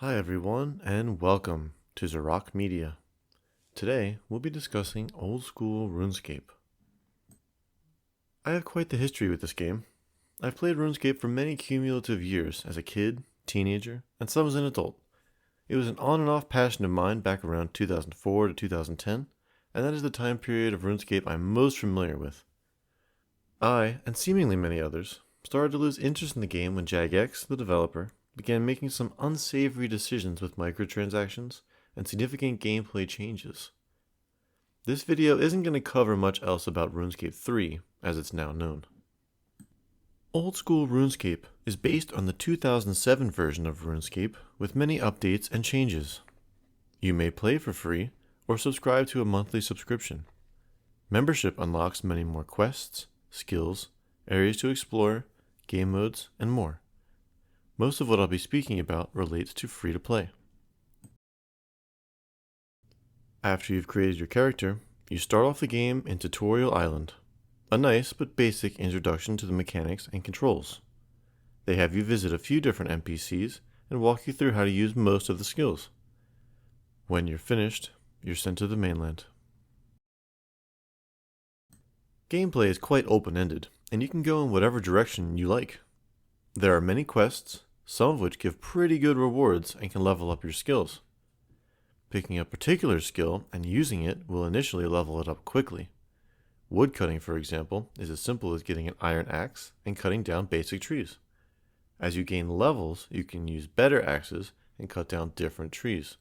Hi everyone, and welcome to Zeroc Media. Today, we'll be discussing Old School Runescape. I have quite the history with this game. I've played RuneScape for many cumulative years as a kid, teenager, and some as an adult. It was an on and off passion of mine back around 2004 to 2010, and that is the time period of RuneScape I'm most familiar with. I, and seemingly many others, started to lose interest in the game when Jagex, the developer, began making some unsavory decisions with microtransactions and significant gameplay changes. This video isn't going to cover much else about RuneScape 3, as it's now known. Old School RuneScape is based on the 2007 version of RuneScape with many updates and changes. You may play for free or subscribe to a monthly subscription. Membership unlocks many more quests, skills, areas to explore, game modes, and more. Most of what I'll be speaking about relates to free-to-play. After you've created your character, you start off the game in Tutorial Island, a nice but basic introduction to the mechanics and controls. They have you visit a few different NPCs and walk you through how to use most of the skills. When you're finished, you're sent to the mainland. Gameplay is quite open-ended, and you can go in whatever direction you like. There are many quests, some of which give pretty good rewards and can level up your skills. Picking a particular skill and using it will initially level it up quickly. Woodcutting, for example, is as simple as getting an iron axe and cutting down basic trees. As you gain levels, you can use better axes and cut down different trees.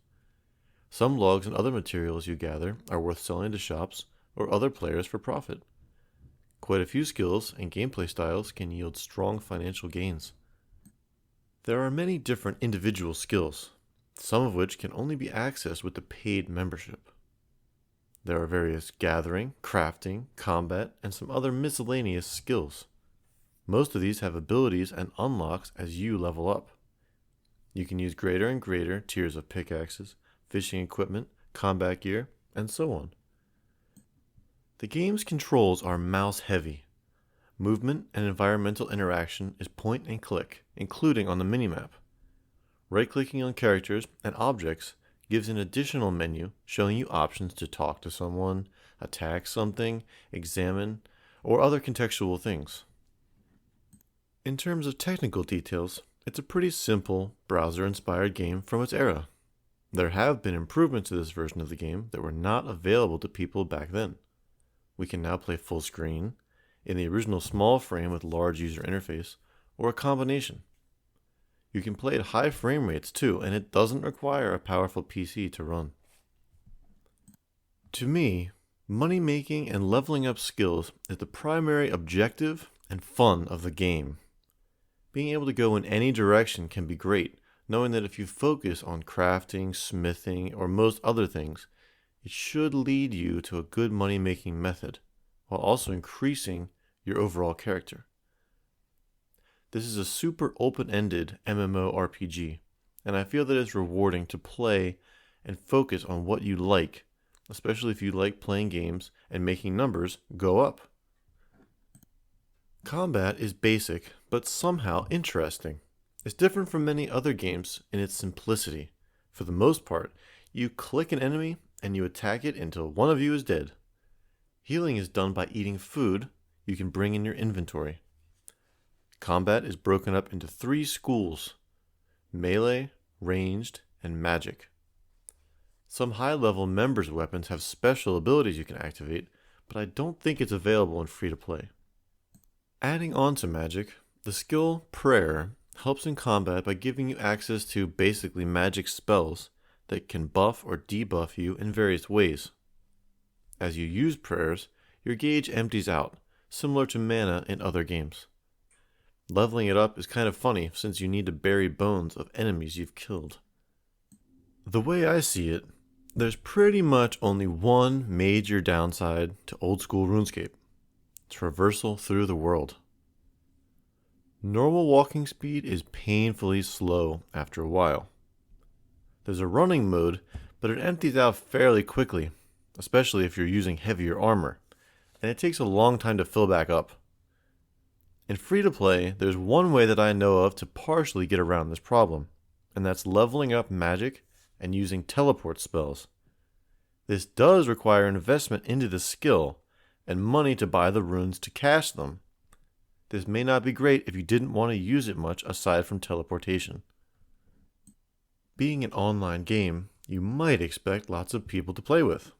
Some logs and other materials you gather are worth selling to shops or other players for profit. Quite a few skills and gameplay styles can yield strong financial gains. There are many different individual skills, some of which can only be accessed with the paid membership. There are various gathering, crafting, combat, and some other miscellaneous skills. Most of these have abilities and unlocks as you level up. You can use greater and greater tiers of pickaxes, fishing equipment, combat gear, and so on. The game's controls are mouse-heavy. Movement and environmental interaction is point and click, including on the minimap. Right-clicking on characters and objects gives an additional menu showing you options to talk to someone, attack something, examine, or other contextual things. In terms of technical details, it's a pretty simple, browser-inspired game from its era. There have been improvements to this version of the game that were not available to people back then. We can now play full screen, in the original small frame with large user interface, or a combination. You can play at high frame rates too, and it doesn't require a powerful PC to run. To me, money making and leveling up skills is the primary objective and fun of the game. Being able to go in any direction can be great, knowing that if you focus on crafting, smithing, or most other things, it should lead you to a good money-making method, while also increasing your overall character. This is a super open-ended MMORPG, and I feel that it's rewarding to play and focus on what you like, especially if you like playing games and making numbers go up. Combat is basic, but somehow interesting. It's different from many other games in its simplicity. For the most part, you click an enemy and you attack it until one of you is dead. Healing is done by eating food you can bring in your inventory. Combat is broken up into 3 schools: melee, ranged, and magic. Some high-level members' weapons have special abilities you can activate, but I don't think it's available in free-to-play. Adding on to magic, the skill Prayer helps in combat by giving you access to basically magic spells that can buff or debuff you in various ways. As you use prayers, your gauge empties out, similar to mana in other games. Leveling it up is kind of funny since you need to bury bones of enemies you've killed. The way I see it, there's pretty much only one major downside to Old School RuneScape: traversal through the world. Normal walking speed is painfully slow after a while. There's a running mode, but it empties out fairly quickly, especially if you're using heavier armor, and it takes a long time to fill back up. In free-to-play, there's one way that I know of to partially get around this problem: and that's leveling up magic and using teleport spells. This does require investment into the skill and money to buy the runes to cast them. This may not be great if you didn't want to use it much aside from teleportation. Being an online game, you might expect lots of people to play with.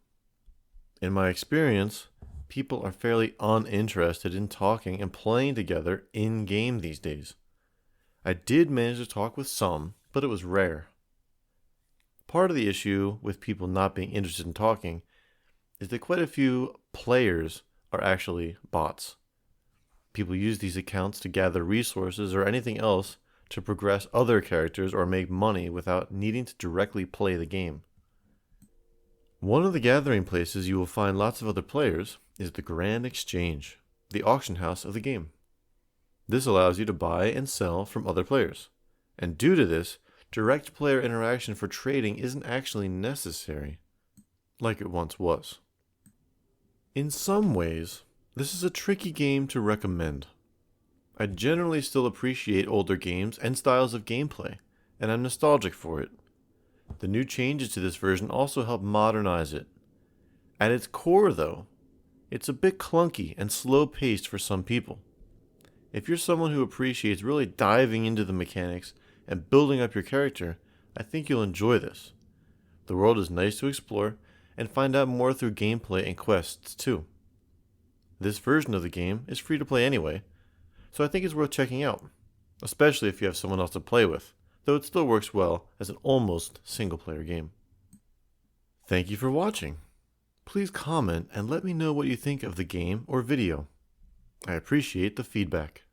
In my experience, people are fairly uninterested in talking and playing together in-game these days. I did manage to talk with some, but it was rare. Part of the issue with people not being interested in talking is that quite a few players are actually bots. People use these accounts to gather resources or anything else to progress other characters or make money without needing to directly play the game. One of the gathering places you will find lots of other players is the Grand Exchange, the auction house of the game. This allows you to buy and sell from other players, and due to this, direct player interaction for trading isn't actually necessary, like it once was. In some ways, this is a tricky game to recommend. I generally still appreciate older games and styles of gameplay, and I'm nostalgic for it. The new changes to this version also help modernize it. At its core, though, it's a bit clunky and slow-paced for some people. If you're someone who appreciates really diving into the mechanics and building up your character, I think you'll enjoy this. The world is nice to explore and find out more through gameplay and quests too. This version of the game is free to play anyway, so I think it's worth checking out, especially if you have someone else to play with, though it still works well as an almost single-player game. Thank you for watching. Please comment and let me know what you think of the game or video. I appreciate the feedback.